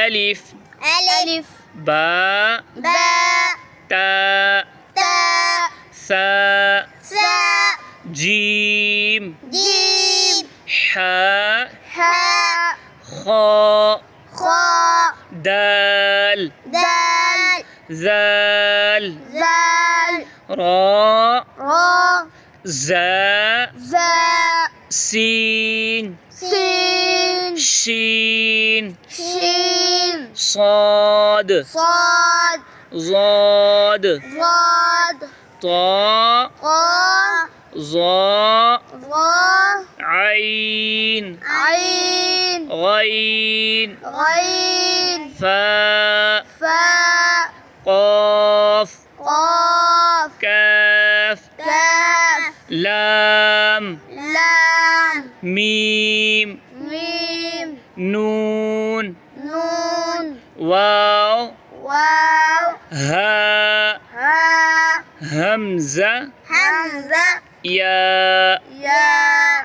ألف ألف باء باء تاء تاء ثاء ثاء جيم جيم حاء حاء خاء خاء دال دال ذال ذال راء راء زاء زاء سين سين شين شين صاد صاد ضاد ضاد طاء قاف ظاء ظا عين عين غين غين فاء فاء قاف قاف كاف كاف لام لام ميم ميم نون نون واو واو هاء ها همزة همزة ياء يا